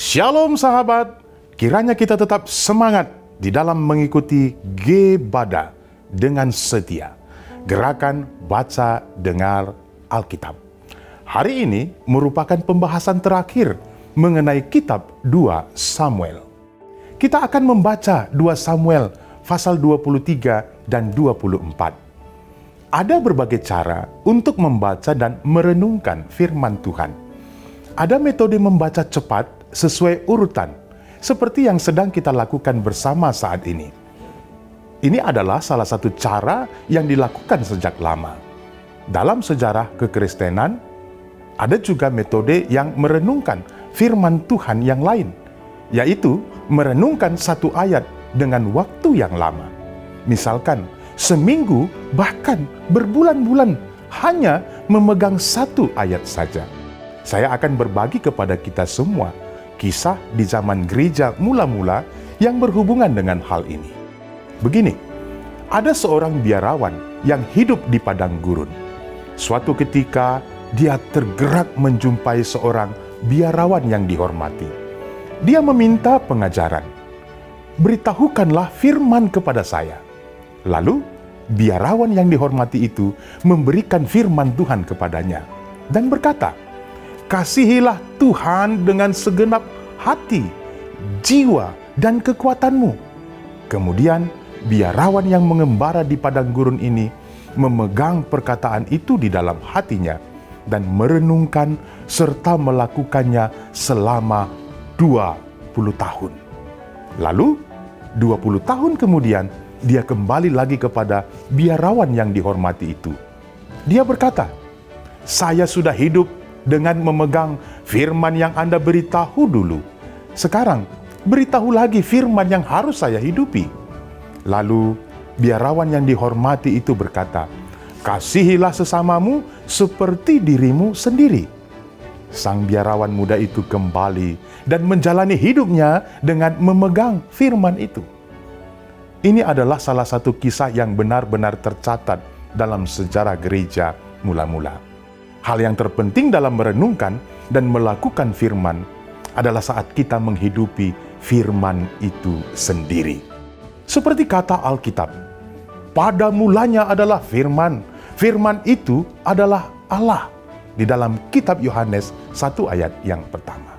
Shalom sahabat, kiranya kita tetap semangat di dalam mengikuti Gebada dengan setia. Gerakan Baca Dengar Alkitab. Hari ini merupakan pembahasan terakhir mengenai kitab 2 Samuel. Kita akan membaca 2 Samuel pasal 23 dan 24. Ada berbagai cara untuk membaca dan merenungkan firman Tuhan. Ada metode membaca cepat sesuai urutan, seperti yang sedang kita lakukan bersama saat ini. Ini adalah salah satu cara yang dilakukan sejak lama. Dalam sejarah kekristenan, ada juga metode yang merenungkan firman Tuhan yang lain, yaitu merenungkan satu ayat dengan waktu yang lama. Misalkan, seminggu bahkan berbulan-bulan hanya memegang satu ayat saja. Saya akan berbagi kepada kita semua kisah di zaman gereja mula-mula yang berhubungan dengan hal ini. Begini, ada seorang biarawan yang hidup di padang gurun. Suatu ketika, dia tergerak menjumpai seorang biarawan yang dihormati. Dia meminta pengajaran. Beritahukanlah firman kepada saya. Lalu, biarawan yang dihormati itu memberikan firman Tuhan kepadanya dan berkata, "Kasihilah Tuhan dengan segenap hati, jiwa, dan kekuatanmu." Kemudian, biarawan yang mengembara di padang gurun ini memegang perkataan itu di dalam hatinya dan merenungkan serta melakukannya selama 20 tahun. Lalu, 20 tahun kemudian, dia kembali lagi kepada biarawan yang dihormati itu. Dia berkata, "Saya sudah hidup dengan memegang firman yang Anda beritahu dulu. Sekarang, beritahu lagi firman yang harus saya hidupi." Lalu, biarawan yang dihormati itu berkata, "Kasihilah sesamamu seperti dirimu sendiri." Sang biarawan muda itu kembali dan menjalani hidupnya dengan memegang firman itu. Ini adalah salah satu kisah yang benar-benar tercatat dalam sejarah gereja mula-mula. Hal yang terpenting dalam merenungkan dan melakukan firman adalah saat kita menghidupi firman itu sendiri. Seperti kata Alkitab, pada mulanya adalah firman, firman itu adalah Allah. Di dalam kitab Yohanes 1 ayat yang pertama.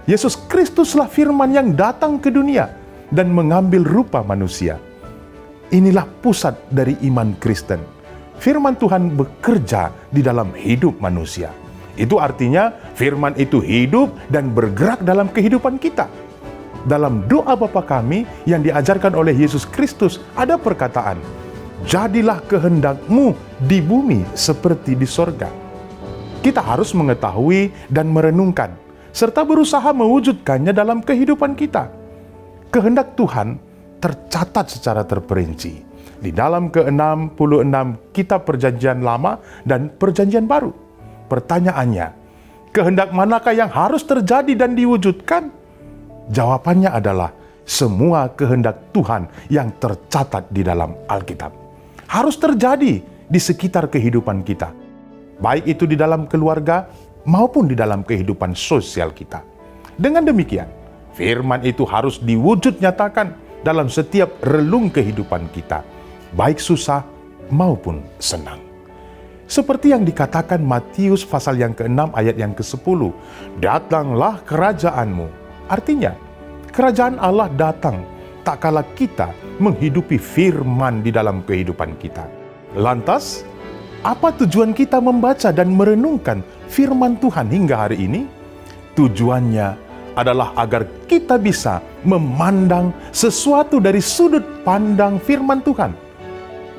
Yesus Kristuslah firman yang datang ke dunia dan mengambil rupa manusia. Inilah pusat dari iman Kristen. Firman Tuhan bekerja di dalam hidup manusia. Itu artinya firman itu hidup dan bergerak dalam kehidupan kita. Dalam doa Bapa kami yang diajarkan oleh Yesus Kristus ada perkataan, "Jadilah kehendak-Mu di bumi seperti di sorga." Kita harus mengetahui dan merenungkan, serta berusaha mewujudkannya dalam kehidupan kita. Kehendak Tuhan tercatat secara terperinci di dalam ke-66 kitab Perjanjian Lama dan Perjanjian Baru. Pertanyaannya, kehendak manakah yang harus terjadi dan diwujudkan? Jawabannya adalah semua kehendak Tuhan yang tercatat di dalam Alkitab. Harus terjadi di sekitar kehidupan kita, baik itu di dalam keluarga maupun di dalam kehidupan sosial kita. Dengan demikian, firman itu harus diwujud nyatakan dalam setiap relung kehidupan kita, baik susah maupun senang. Seperti yang dikatakan Matius pasal yang ke-6 ayat yang ke-10, "Datanglah kerajaan-Mu." Artinya, kerajaan Allah datang tak kala kita menghidupi firman di dalam kehidupan kita. Lantas, apa tujuan kita membaca dan merenungkan firman Tuhan hingga hari ini? Tujuannya adalah agar kita bisa memandang sesuatu dari sudut pandang firman Tuhan.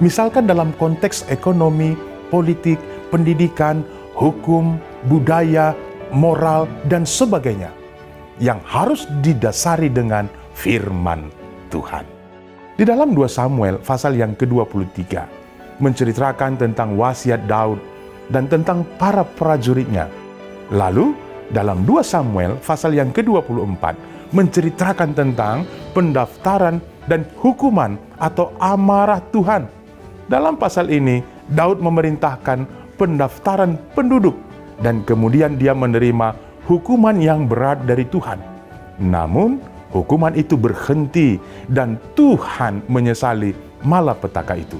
Misalkan dalam konteks ekonomi, politik, pendidikan, hukum, budaya, moral, dan sebagainya, yang harus didasari dengan firman Tuhan. Di dalam 2 Samuel pasal yang ke-23, menceritakan tentang wasiat Daud dan tentang para prajuritnya. Lalu, dalam 2 Samuel pasal yang ke-24, menceritakan tentang pendaftaran dan hukuman atau amarah Tuhan. Dalam pasal ini, Daud memerintahkan pendaftaran penduduk dan kemudian dia menerima hukuman yang berat dari Tuhan. Namun, hukuman itu berhenti dan Tuhan menyesali malapetaka itu.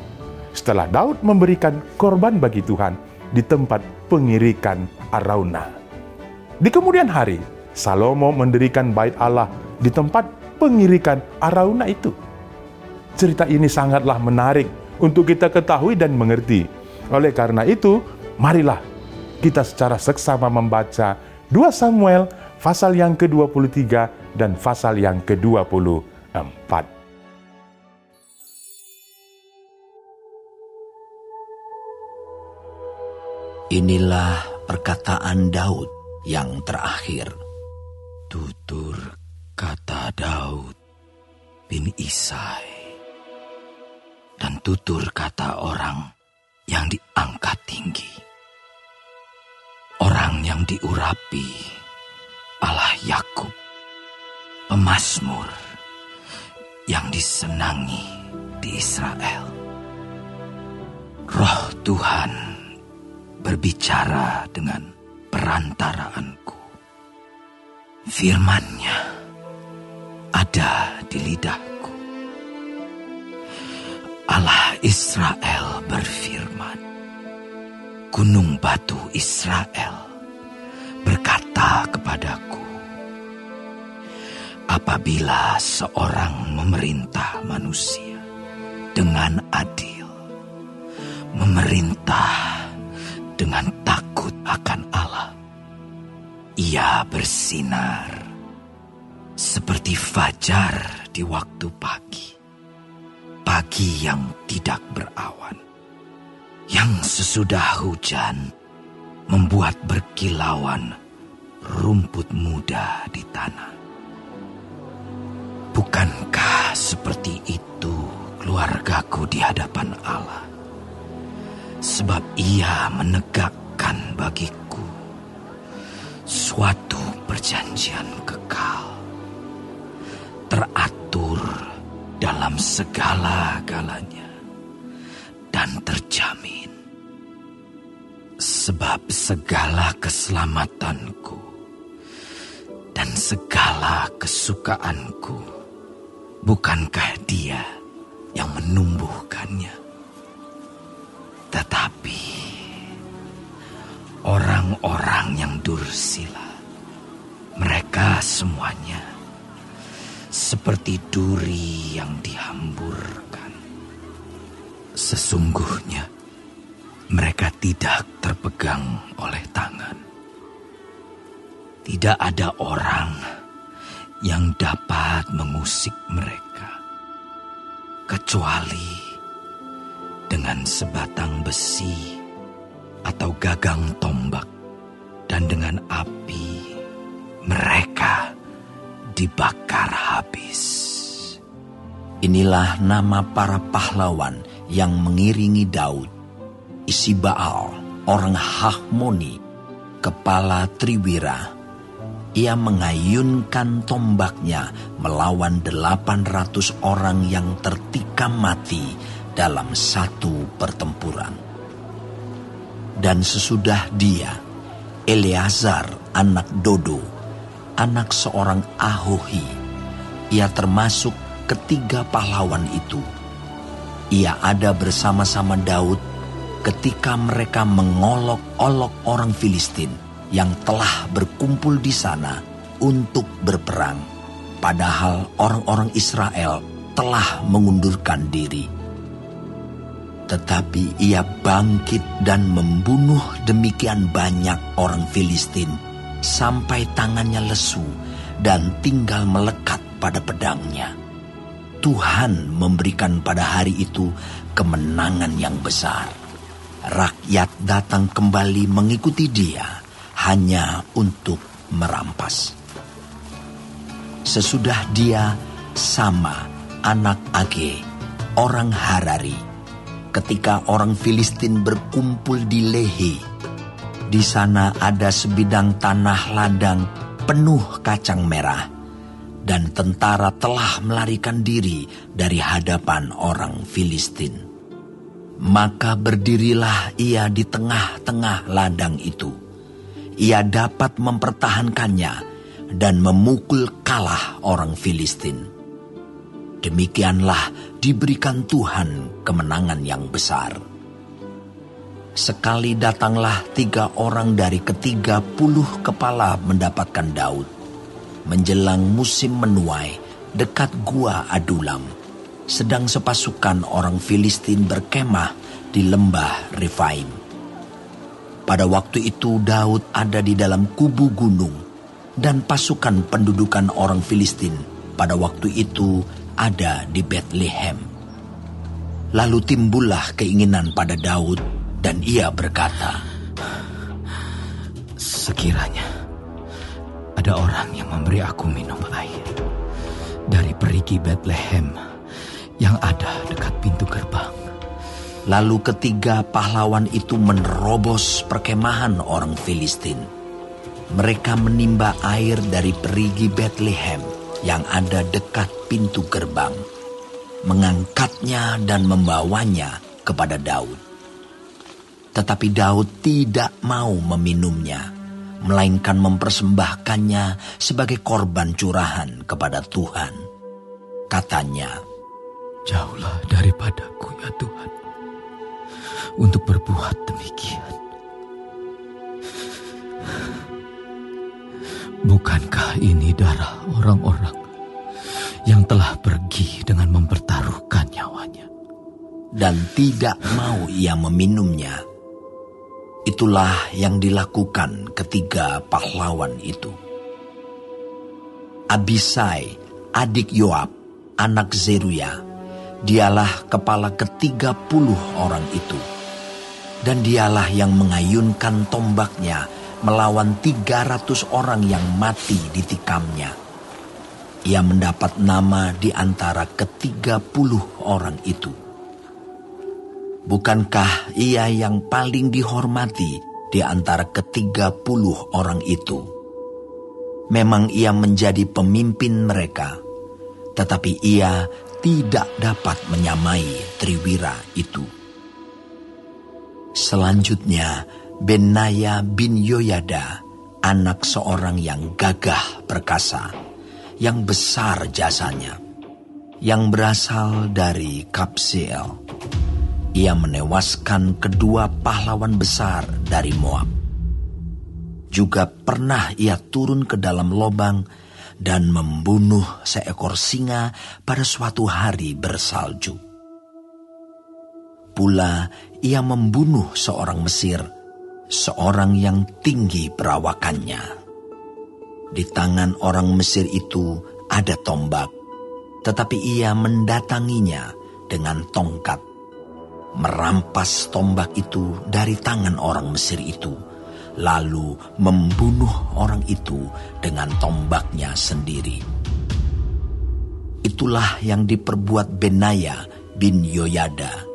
Setelah Daud memberikan korban bagi Tuhan di tempat pengirikan Arauna. Di kemudian hari, Salomo mendirikan bait Allah di tempat pengirikan Arauna itu. Cerita ini sangatlah menarik untuk kita ketahui dan mengerti. Oleh karena itu, marilah kita secara seksama membaca 2 Samuel pasal yang ke-23 dan pasal yang ke-24. Inilah perkataan Daud yang terakhir. Tutur kata Daud bin Isai, dan tutur kata orang yang diangkat tinggi, orang yang diurapi Allah Yakub, pemazmur yang disenangi di Israel. Roh Tuhan berbicara dengan perantaraanku. Firman-Nya ada di lidahku. Allah Israel berfirman, gunung batu Israel berkata kepadaku, apabila seorang memerintah manusia dengan adil, memerintah dengan takut akan Allah, ia bersinar seperti fajar di waktu pagi, pagi yang tidak berawan, yang sesudah hujan membuat berkilauan rumput muda di tanah. Bukankah seperti itu keluargaku di hadapan Allah? Sebab ia menegakkan bagiku suatu perjanjian kekal, teratur dalam segala-galanya dan terjamin. Sebab segala keselamatanku dan segala kesukaanku, bukankah Dia yang menumbuhkannya? Tetapi orang-orang yang dursila, mereka semuanya seperti duri yang dihamburkan. Sesungguhnya mereka tidak terpegang oleh tangan. Tidak ada orang yang dapat mengusik mereka, kecuali dengan sebatang besi atau gagang tombak, dan dengan api mereka dibakar habis. Inilah nama para pahlawan yang mengiringi Daud. Isibaal, orang Hahmoni, kepala Triwira. Ia mengayunkan tombaknya melawan 800 orang yang tertikam mati dalam satu pertempuran. Dan sesudah dia, Eleazar anak Dodo, anak seorang Ahohi, ia termasuk ketiga pahlawan itu. Ia ada bersama-sama Daud ketika mereka mengolok-olok orang Filistin yang telah berkumpul di sana untuk berperang, padahal orang-orang Israel telah mengundurkan diri. Tetapi ia bangkit dan membunuh demikian banyak orang Filistin sampai tangannya lesu dan tinggal melekat pada pedangnya. Tuhan memberikan pada hari itu kemenangan yang besar. Rakyat datang kembali mengikuti dia hanya untuk merampas. Sesudah dia, Sama anak Age, orang Harari, ketika orang Filistin berkumpul di Lehi. Di sana ada sebidang tanah ladang penuh kacang merah, dan tentara telah melarikan diri dari hadapan orang Filistin. Maka berdirilah ia di tengah-tengah ladang itu. Ia dapat mempertahankannya, dan memukul kalah orang Filistin. Demikianlah diberikan Tuhan kemenangan yang besar. Sekali datanglah 3 orang dari ke-30 kepala mendapatkan Daud, menjelang musim menuai dekat gua Adulam, sedang sepasukan orang Filistin berkemah di lembah Refaim. Pada waktu itu Daud ada di dalam kubu gunung, dan pasukan pendudukan orang Filistin pada waktu itu ada di Betlehem. Lalu timbullah keinginan pada Daud, dan ia berkata, sekiranya ada orang yang memberi aku minum air dari perigi Betlehem yang ada dekat pintu gerbang. Lalu ketiga pahlawan itu menerobos perkemahan orang Filistin. Mereka menimba air dari perigi Betlehem yang ada dekat pintu gerbang, mengangkatnya dan membawanya kepada Daud. Tetapi Daud tidak mau meminumnya, melainkan mempersembahkannya sebagai korban curahan kepada Tuhan. Katanya, jauhlah daripadaku ya Tuhan, untuk berbuat demikian. Bukankah ini darah orang-orang yang telah pergi dengan mempertaruhkan nyawanya? Dan tidak mau ia meminumnya. Itulah yang dilakukan ketiga pahlawan itu. Abisai, adik Yoab, anak Zeruya, dialah kepala ke-30 orang itu. Dan dialah yang mengayunkan tombaknya melawan 300 orang yang mati ditikamnya. Ia mendapat nama di antara ke-30 orang itu. Bukankah ia yang paling dihormati di antara ke-30 orang itu? Memang ia menjadi pemimpin mereka, tetapi ia tidak dapat menyamai triwira itu. Selanjutnya, Benaya bin Yoyada, anak seorang yang gagah perkasa, yang besar jasanya, yang berasal dari Kabseel. Ia menewaskan kedua pahlawan besar dari Moab. Juga pernah ia turun ke dalam lobang dan membunuh seekor singa pada suatu hari bersalju. Pula ia membunuh seorang Mesir, seorang yang tinggi perawakannya. Di tangan orang Mesir itu ada tombak, tetapi ia mendatanginya dengan tongkat, merampas tombak itu dari tangan orang Mesir itu, lalu membunuh orang itu dengan tombaknya sendiri. Itulah yang diperbuat Benaya bin Yoyada.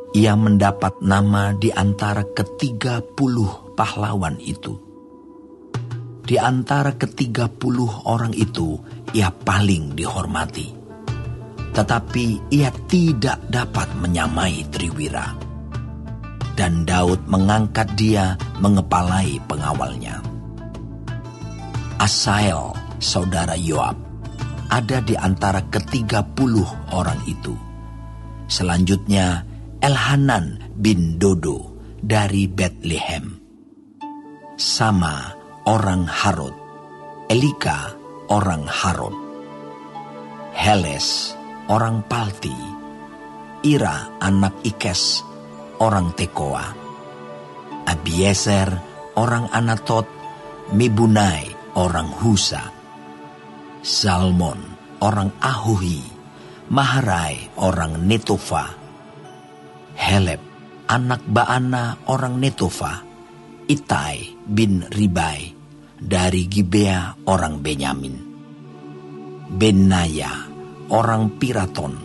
Ia mendapat nama di antara ke-30 pahlawan itu. Di antara ke-30 orang itu, ia paling dihormati. Tetapi ia tidak dapat menyamai triwira. Dan Daud mengangkat dia mengepalai pengawalnya. Asael, saudara Yoab, ada di antara ke-30 orang itu. Selanjutnya, Elhanan bin Dodo dari Betlehem. Sama orang Harod. Elika orang Harod. Heles orang Palti. Ira anak Ikes orang Tekoa. Abiezer orang Anatot. Mibunai orang Husa. Salmon orang Ahuhi. Maharai orang Netofa. Heleb, anak Baana orang Netofa. Itai bin Ribai dari Gibea orang Benyamin. Benaya orang Piraton.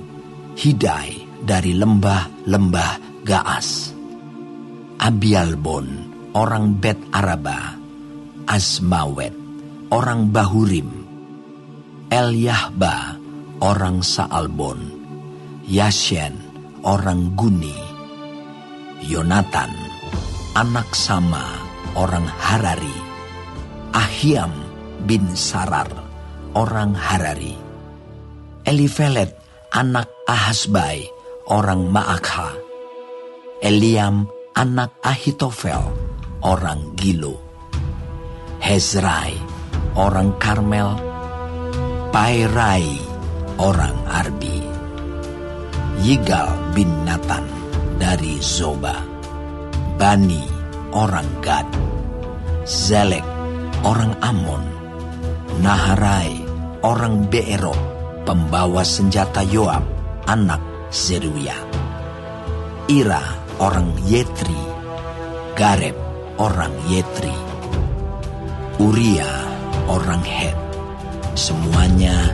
Hidai dari lembah-lembah Gaas. Abialbon orang Bet Araba. Asmawet orang Bahurim. Elyahba orang Saalbon. Yashen orang Guni. Yonatan anak Sama orang Harari. Ahiam bin Sarar, orang Harari. Elifelet, anak Ahasbai, orang Maakha. Eliam, anak Ahitofel, orang Gilo. Hezrai, orang Karmel. Pairai, orang Arbi. Yigal bin Natan dari Zoba. Bani, orang Gad. Zelek, orang Amon. Naharai, orang Beerot, pembawa senjata Yoab, anak Zeruya. Ira, orang Yetri. Gareb, orang Yetri. Uria, orang Het. Semuanya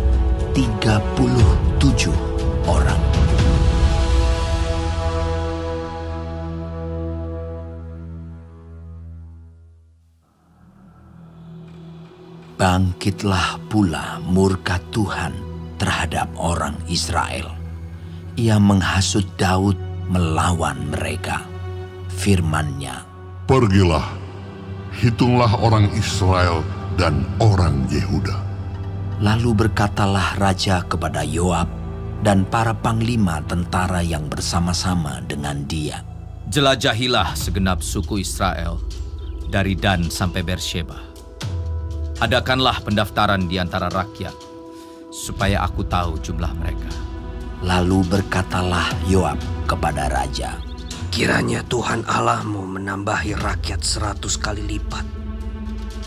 37 orang. Bangkitlah pula murka Tuhan terhadap orang Israel. Ia menghasut Daud melawan mereka. Firman-Nya, "Pergilah, hitunglah orang Israel dan orang Yehuda." Lalu berkatalah raja kepada Yoab dan para panglima tentara yang bersama-sama dengan dia. Jelajahilah segenap suku Israel, dari Dan sampai Beersheba. Adakanlah pendaftaran di antara rakyat, supaya aku tahu jumlah mereka. Lalu berkatalah Yoab kepada raja, Kiranya Tuhan Allahmu menambahi rakyat 100 kali lipat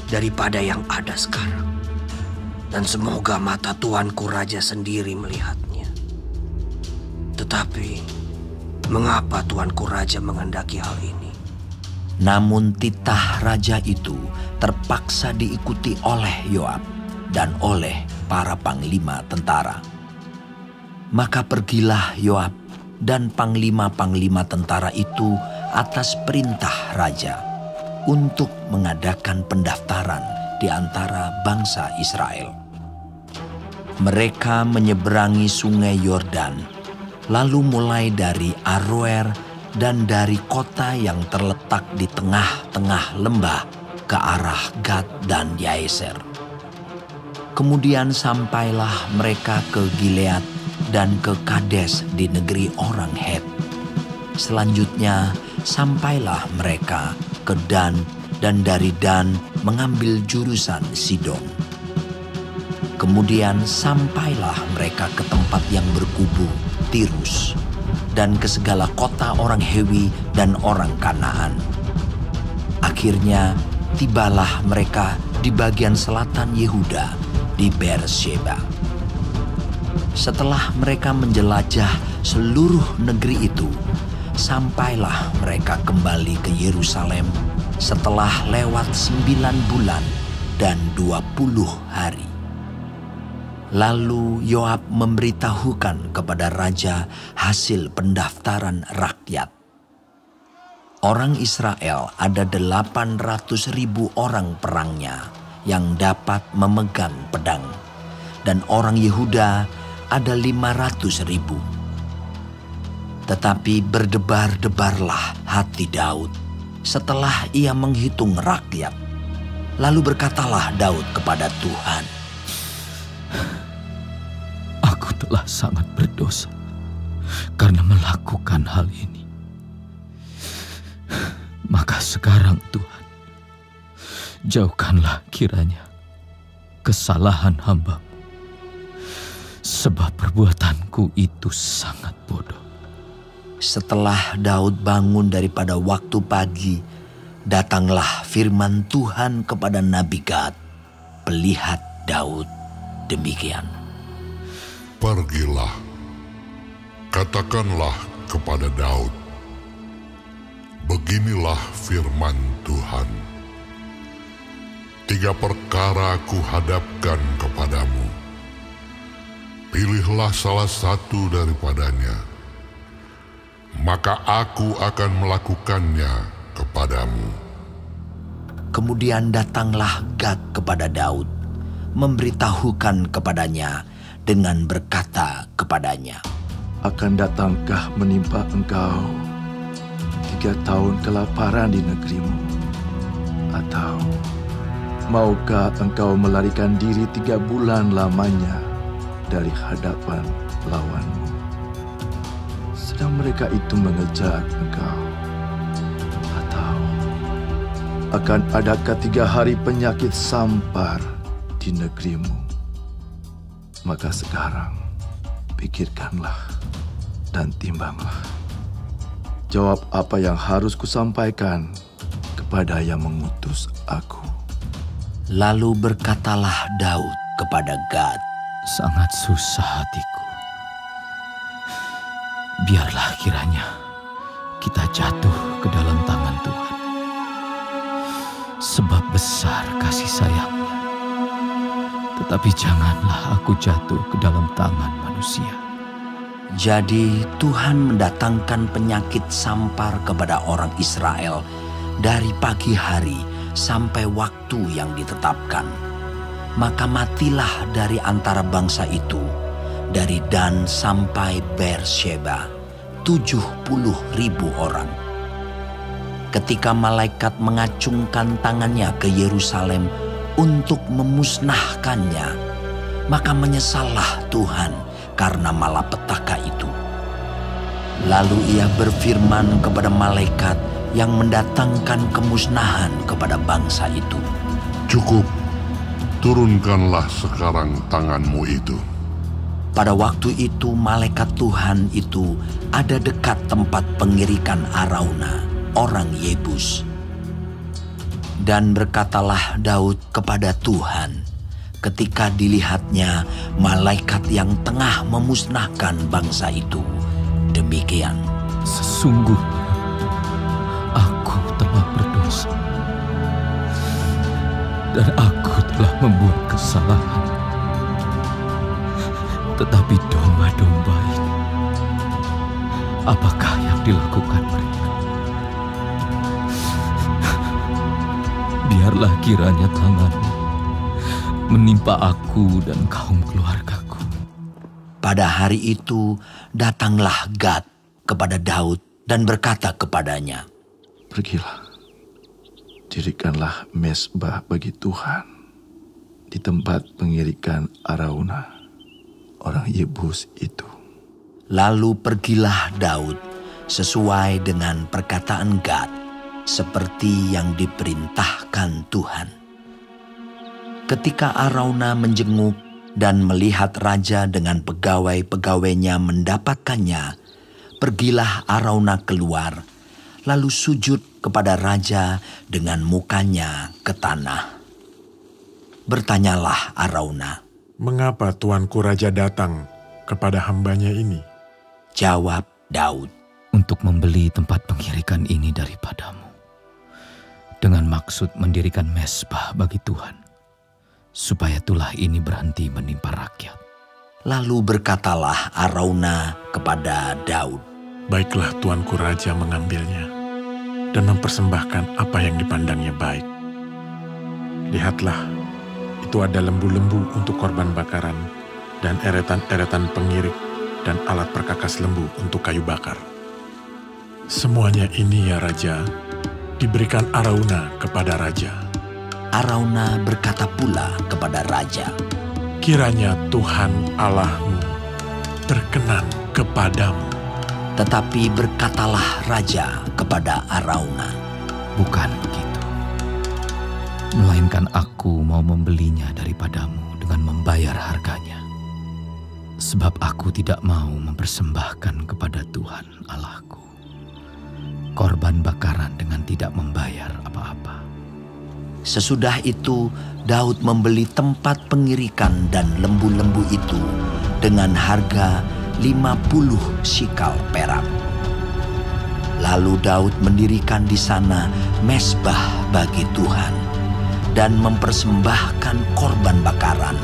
daripada yang ada sekarang. Dan semoga mata Tuanku Raja sendiri melihatnya. Tetapi, mengapa Tuanku Raja menghendaki hal ini? Namun titah raja itu terpaksa diikuti oleh Yoab dan oleh para panglima tentara. Maka pergilah Yoab dan panglima-panglima tentara itu atas perintah raja untuk mengadakan pendaftaran di antara bangsa Israel. Mereka menyeberangi sungai Yordan, lalu mulai dari Aroer dan dari kota yang terletak di tengah-tengah lembah ke arah Gad dan Yaeser. Kemudian sampailah mereka ke Gilead dan ke Kades di negeri orang Het. Selanjutnya sampailah mereka ke Dan, dan dari Dan mengambil jurusan Sidon. Kemudian sampailah mereka ke tempat yang berkubu, Tirus, dan ke segala kota orang Hewi dan orang Kanaan. Akhirnya tibalah mereka di bagian selatan Yehuda, di Beersheba. Setelah mereka menjelajah seluruh negeri itu, sampailah mereka kembali ke Yerusalem setelah lewat 9 bulan dan 20 hari. Lalu Yoab memberitahukan kepada raja hasil pendaftaran rakyat. Orang Israel ada 800.000 orang perangnya yang dapat memegang pedang, dan orang Yehuda ada 500.000. Tetapi berdebar-debarlah hati Daud setelah ia menghitung rakyat. Lalu berkatalah Daud kepada Tuhan, Aku telah sangat berdosa karena melakukan hal ini. Maka sekarang Tuhan, jauhkanlah kiranya kesalahan hamba-Mu, sebab perbuatanku itu sangat bodoh. Setelah Daud bangun daripada waktu pagi, datanglah firman Tuhan kepada Nabi Gad, pelihat Daud, demikian. "Pergilah, katakanlah kepada Daud, beginilah firman Tuhan. 3 perkara kuhadapkan kepadamu. Pilihlah salah satu daripadanya, maka aku akan melakukannya kepadamu." Kemudian datanglah Gad kepada Daud, memberitahukan kepadanya dengan berkata kepadanya, "Akan datangkah menimpa engkau 3 tahun kelaparan di negerimu? Atau maukah engkau melarikan diri 3 bulan lamanya dari hadapan lawanmu? Sedang mereka itu mengejar engkau. Atau akan adakah 3 hari penyakit sampar di negerimu? Maka sekarang pikirkanlah dan timbanglah. Jawab apa yang harus kusampaikan kepada yang mengutus aku. Lalu berkatalah Daud kepada Gad, sangat susah hatiku. Biarlah kiranya kita jatuh ke dalam tangan Tuhan. Sebab besar kasih sayangnya. Tetapi janganlah aku jatuh ke dalam tangan manusia. Jadi Tuhan mendatangkan penyakit sampar kepada orang Israel dari pagi hari sampai waktu yang ditetapkan. Maka matilah dari antara bangsa itu, dari Dan sampai Beersheba, 70.000 orang. Ketika malaikat mengacungkan tangannya ke Yerusalem untuk memusnahkannya, maka menyesallah Tuhan karena malapetaka itu. Lalu ia berfirman kepada malaikat yang mendatangkan kemusnahan kepada bangsa itu, Cukup, turunkanlah sekarang tanganmu itu. Pada waktu itu malaikat Tuhan itu ada dekat tempat pengirikan Arauna, orang Yebus. Dan berkatalah Daud kepada Tuhan ketika dilihatnya malaikat yang tengah memusnahkan bangsa itu, demikian, Sesungguhnya aku telah berdosa dan aku telah membuat kesalahan. Tetapi domba-domba ini, apakah yang dilakukan mereka? Biarlah kiranya tanganmu menimpa aku dan kaum keluargaku. Pada hari itu datanglah Gad kepada Daud dan berkata kepadanya, Pergilah, dirikanlah mezbah bagi Tuhan di tempat pengirikan Arauna, orang Yebus itu. Lalu pergilah Daud sesuai dengan perkataan Gad, seperti yang diperintahkan Tuhan. Ketika Arauna menjenguk dan melihat raja dengan pegawai-pegawainya mendapatkannya, pergilah Arauna keluar, lalu sujud kepada raja dengan mukanya ke tanah. Bertanyalah Arauna, Mengapa tuanku raja datang kepada hambanya ini? Jawab Daud, Untuk membeli tempat pengirikan ini daripadamu, dengan maksud mendirikan mezbah bagi Tuhan, supaya tulah ini berhenti menimpa rakyat. Lalu berkatalah Arauna kepada Daud, Baiklah tuanku raja mengambilnya dan mempersembahkan apa yang dipandangnya baik. Lihatlah, itu ada lembu-lembu untuk korban bakaran dan eretan-eretan pengirik dan alat perkakas lembu untuk kayu bakar. Semuanya ini ya raja, diberikan Arauna kepada raja. Arauna berkata pula kepada raja, Kiranya Tuhan Allahmu berkenan kepadamu. Tetapi berkatalah raja kepada Arauna, Bukan begitu, melainkan aku mau membelinya daripadamu dengan membayar harganya. Sebab aku tidak mau mempersembahkan kepada Tuhan Allahku korban bakaran dengan tidak membayar apa-apa. Sesudah itu Daud membeli tempat pengirikan dan lembu-lembu itu dengan harga 50 shikal perak. Lalu Daud mendirikan di sana mezbah bagi Tuhan dan mempersembahkan korban bakaran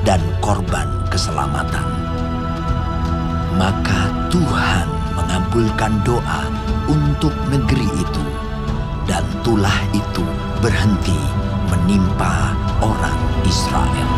dan korban keselamatan. Maka Tuhan mengabulkan doa untuk negeri itu, dan tulah itu berhenti menimpa orang Israel.